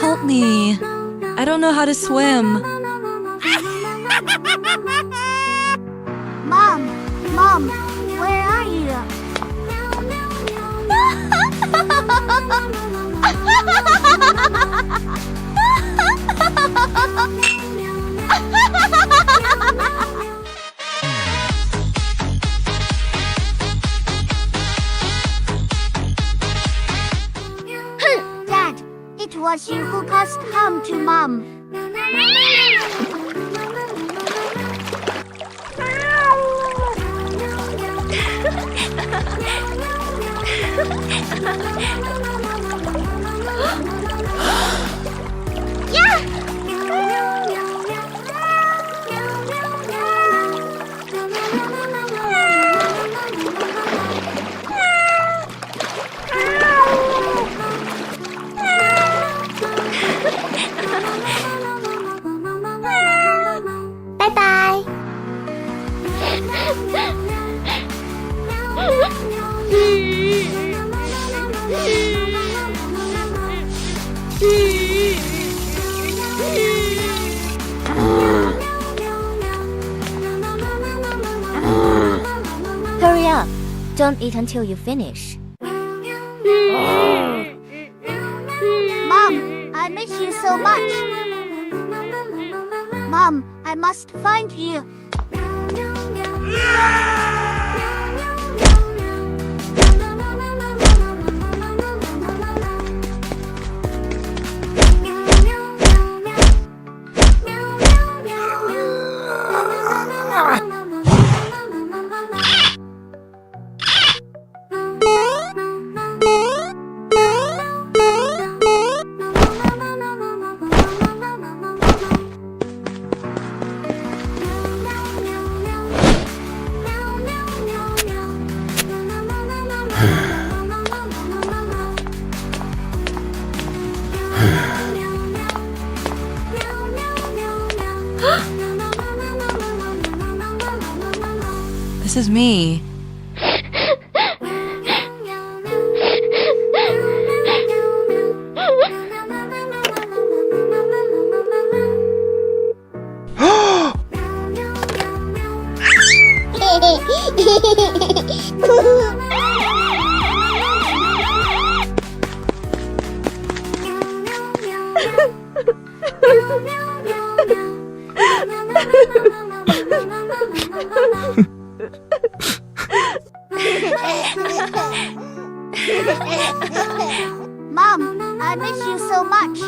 Help me. I don't know how to swim. Mom, where are you? Dad, it was you who caused harm to Mom. Bye-bye. Hurry up. Don't eat until you finish. Mom, I miss you so much. Mom, I must find you. This is me. Mom, I miss you so much.